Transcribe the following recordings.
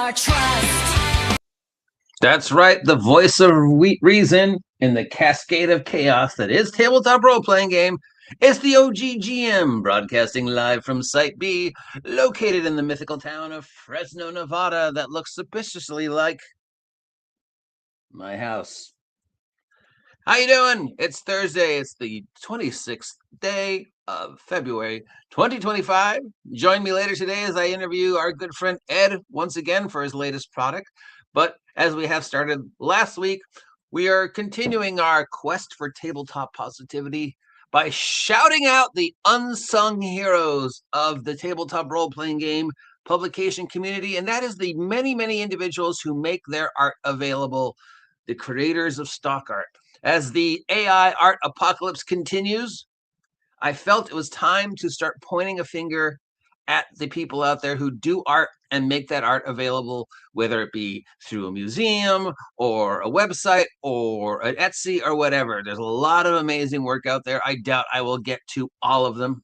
our trust. That's right, the voice of reason in the cascade of chaos that is tabletop role-playing game. It's the OGGM, broadcasting live from Site B, located in the mythical town of Fresno, Nevada, that looks suspiciously like my house. How you doing? It's Thursday. It's the 26th day of February 2025. Join me later today as I interview our good friend Ed once again for his latest product. But as we have started last week, we are continuing our quest for tabletop positivity by shouting out the unsung heroes of the tabletop role-playing game publication community, and that is the many, many individuals who make their art available, the creators of Stocart. As the AI art apocalypse continues, I felt it was time to start pointing a finger at the people out there who do art and make that art available, whether it be through a museum or a website or an Etsy or whatever. There's a lot of amazing work out there. I doubt I will get to all of them.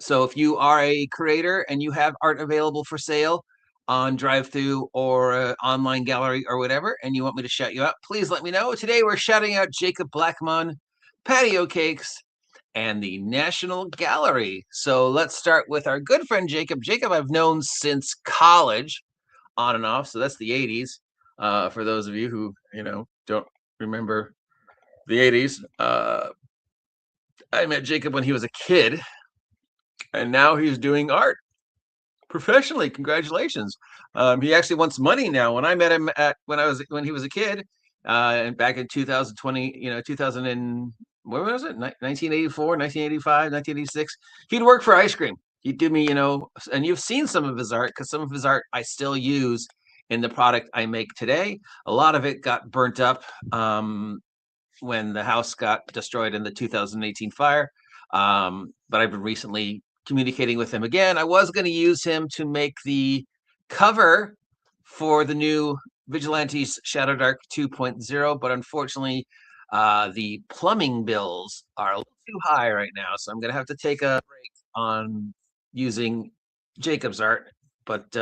So if you are a creator and you have art available for sale on drive-through or an online gallery or whatever, and you want me to shout you out, please let me know. Today we're shouting out Jacob Blackmon, Patio Cakes, and the National Gallery. So let's start with our good friend Jacob. Jacob I've known since college, on and off, so that's the 80s. For those of you who, don't remember the 80s, I met Jacob when he was a kid, and now he's doing art professionally. Congratulations. He actually wants money now. When I met him when he was a kid, and back in 2020, 2000 and what was it? 1984, 1985, 1986. He'd work for ice cream. He'd do me, and you've seen some of his art because some of his art I still use in the product I make today. A lot of it got burnt up when the house got destroyed in the 2018 fire. But I've been recently communicating with him again. I was going to use him to make the cover for the new Vigilantes Shadowdark 2.0, but unfortunately, the plumbing bills are a little too high right now, so I'm going to have to take a break on using Jacob's art. But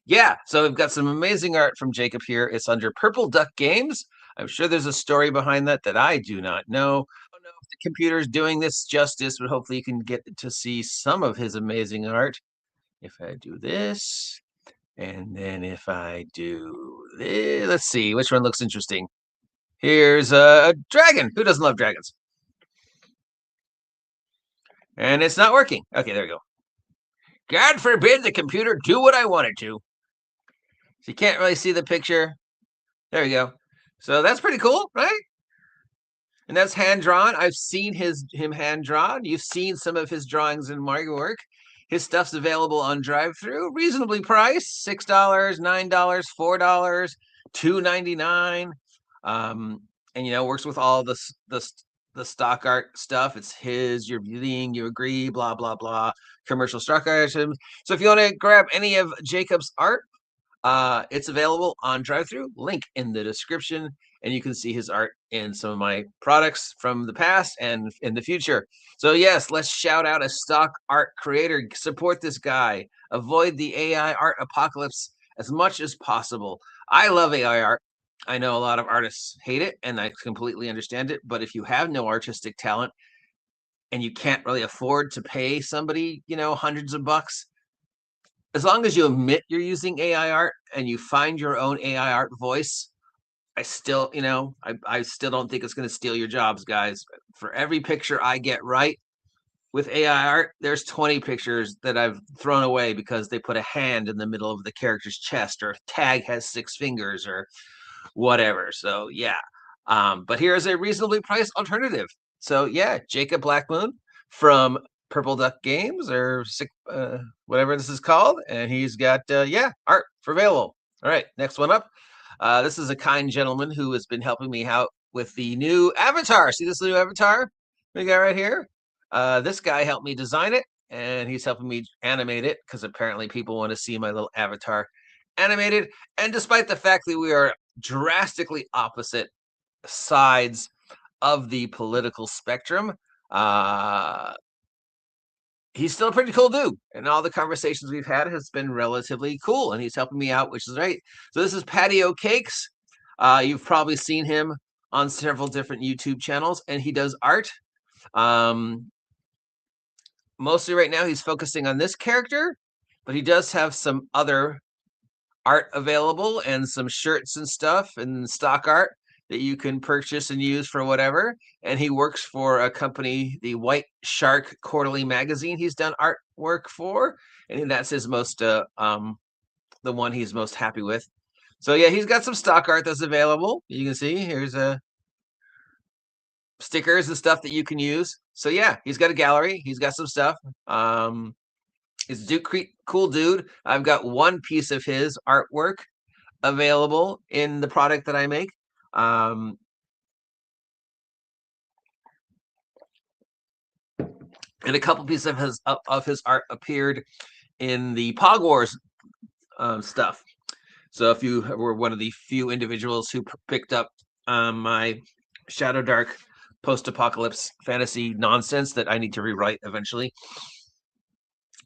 yeah, so we've got some amazing art from Jacob here. It's under Purple Duck Games. I'm sure there's a story behind that I do not know. I don't know if the computer's doing this justice, but hopefully you can get to see some of his amazing art. If I do this, and then if I do this, let's see, which one looks interesting? Here's a dragon. Who doesn't love dragons? And it's not working. Okay, there we go. God forbid the computer do what I want it to. So you can't really see the picture. There we go. So that's pretty cool, right? And that's hand-drawn. I've seen him hand-drawn. You've seen some of his drawings in my work. His stuff's available on drive-through, reasonably priced, $6, $9, $4, $2.99. And works with all the stock art stuff. It's his, you're viewing, you agree, blah, blah, blah, commercial stock items. So if you want to grab any of Jacob's art, it's available on drive-through, link in the description, and you can see his art in some of my products from the past and in the future. So yes, let's shout out a stock art creator. Support this guy. Avoid the AI art apocalypse as much as possible. I love AI art. I know a lot of artists hate it, and I completely understand it. But if you have no artistic talent and you can't really afford to pay somebody, hundreds of bucks, as long as you admit you're using AI art and you find your own AI art voice, I still, I still don't think it's going to steal your jobs, guys. For every picture I get right with AI art, there's 20 pictures that I've thrown away because they put a hand in the middle of the character's chest, or tag has 6 fingers, or whatever. So yeah, but here's a reasonably priced alternative. So yeah, Jacob Blackmon from Purple Duck Games, or whatever this is called, and he's got art for available. All right, next one up. This is a kind gentleman who has been helping me out with the new avatar. See this new avatar we got right here? This guy helped me design it, and he's helping me animate it because apparently people want to see my little avatar animated. And despite the fact that we are drastically opposite sides of the political spectrum, he's still a pretty cool dude, and all the conversations we've had has been relatively cool, and he's helping me out, which is great. So this is Patio Cakes. You've probably seen him on several different YouTube channels, and he does art. Mostly right now he's focusing on this character, but he does have some other art available and some shirts and stuff and stock art that you can purchase and use for whatever. And he works for a company, the White Shark Quarterly Magazine. He's done artwork for, and that's his most the one he's most happy with. So yeah, he's got some stock art that's available. You can see here's stickers and stuff that you can use. So yeah, he's got a gallery. He's got some stuff. He's a cool dude. I've got one piece of his artwork available in the product that I make. And a couple pieces of his art appeared in the Pog Wars stuff. So if you were one of the few individuals who picked up my Shadowdark post-apocalypse fantasy nonsense that I need to rewrite eventually,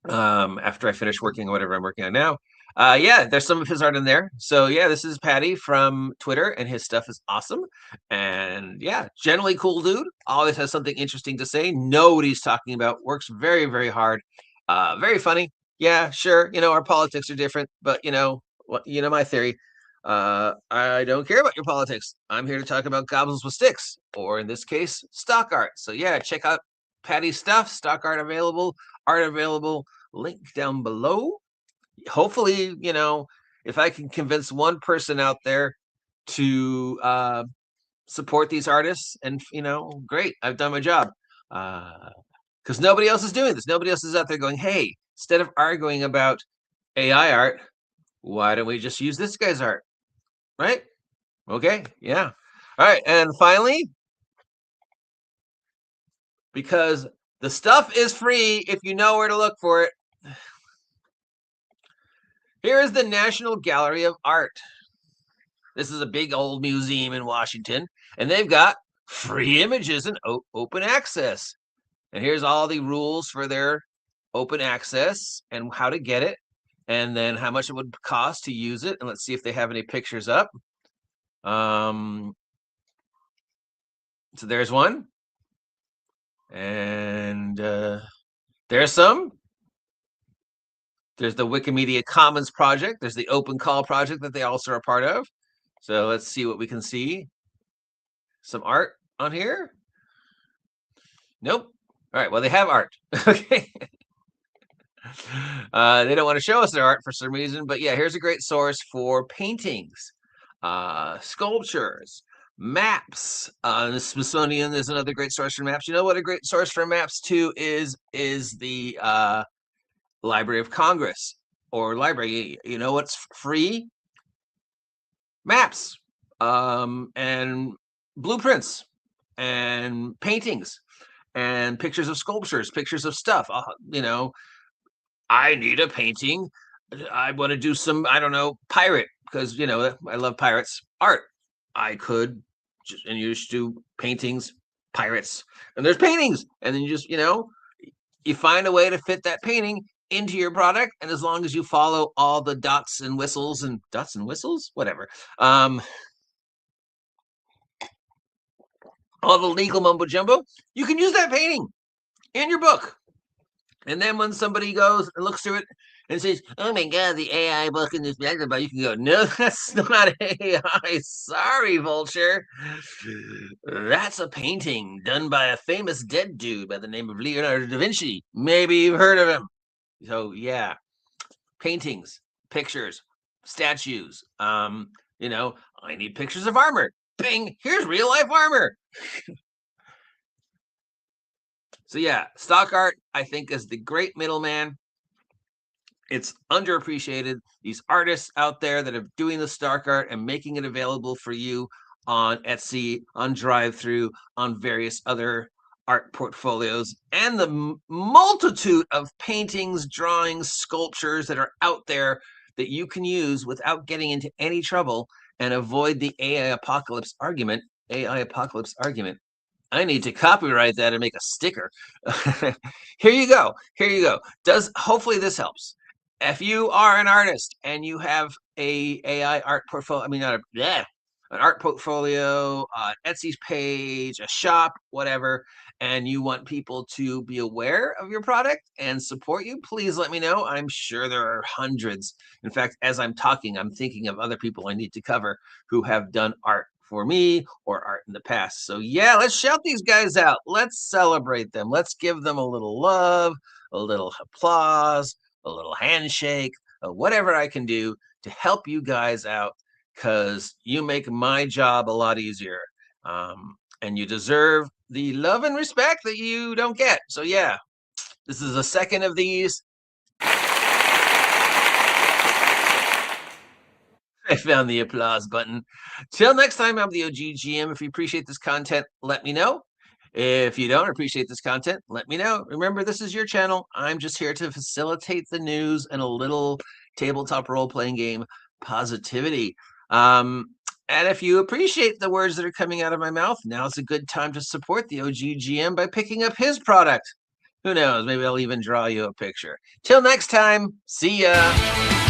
after I finish working on whatever I'm working on now. Yeah, there's some of his art in there. So yeah, this is Patty from Twitter, and his stuff is awesome. And yeah, generally cool dude. Always has something interesting to say. Know what he's talking about. Works very, very hard. Very funny. Yeah, sure. Our politics are different, but my theory. I don't care about your politics. I'm here to talk about goblins with sticks, or in this case, stock art. So yeah, check out Patty's stuff. Stock art available. Art available. Link down below. Hopefully, if I can convince one person out there to support these artists, and great, I've done my job. Because nobody else is doing this. Nobody else is out there going, hey, instead of arguing about AI art, why don't we just use this guy's art? Right? Okay, yeah. All right, and finally, because the stuff is free if you know where to look for it, here is the National Gallery of Art. This is a big old museum in Washington, and they've got free images and open access. And here's all the rules for their open access and how to get it, and then how much it would cost to use it. And let's see if they have any pictures up. So there's one. And there's some. There's the Wikimedia Commons project. There's the Open Call project that they also are a part of. So let's see what we can see. Some art on here. Nope. All right. Well, they have art. Okay. They don't want to show us their art for some reason, but yeah, here's a great source for paintings, sculptures, maps. The Smithsonian is another great source for maps. You know what a great source for maps too is the Library of Congress or library. You know what's free? Maps, and blueprints, and paintings, and pictures of sculptures, pictures of stuff. I need a painting. I want to do some, I don't know, pirate, because I love pirates art. I could just, and you just do paintings, pirates, and there's paintings, and then you just you find a way to fit that painting into your product, and as long as you follow all the dots and whistles, whatever, all the legal mumbo jumbo, you can use that painting in your book. And then when somebody goes and looks through it and says, oh my God, the AI book in this blah, blah, blah, you can go, no, that's not AI. Sorry, Vulture. That's a painting done by a famous dead dude by the name of Leonardo da Vinci. Maybe you've heard of him. So yeah, paintings, pictures, statues. I need pictures of armor. Bing, here's real life armor. So yeah, stock art, I think, is the great middleman. It's underappreciated. These artists out there that are doing the stock art and making it available for you on Etsy, on DriveThru, on various other art portfolios, and the multitude of paintings, drawings, sculptures that are out there that you can use without getting into any trouble and avoid the AI apocalypse argument. I need to copyright that and make a sticker. Here you go. Here you go. Hopefully this helps. If you are an artist and you have a AI art portfolio, an art portfolio, Etsy's page, a shop, whatever, and you want people to be aware of your product and support you, please let me know. I'm sure there are hundreds. In fact, as I'm talking, I'm thinking of other people I need to cover who have done art for me or art in the past. So yeah, let's shout these guys out. Let's celebrate them. Let's give them a little love, a little applause, a little handshake, whatever I can do to help you guys out, because you make my job a lot easier. And you deserve the love and respect that you don't get. So yeah, this is a second of these. I found the applause button. Till next time, I'm the OGGM. If you appreciate this content, let me know. If you don't appreciate this content, let me know. Remember, this is your channel. I'm just here to facilitate the news and a little tabletop role-playing game positivity. And if you appreciate the words that are coming out of my mouth, now's a good time to support the OGGM by picking up his product. Who knows? Maybe I'll even draw you a picture. Till next time, see ya.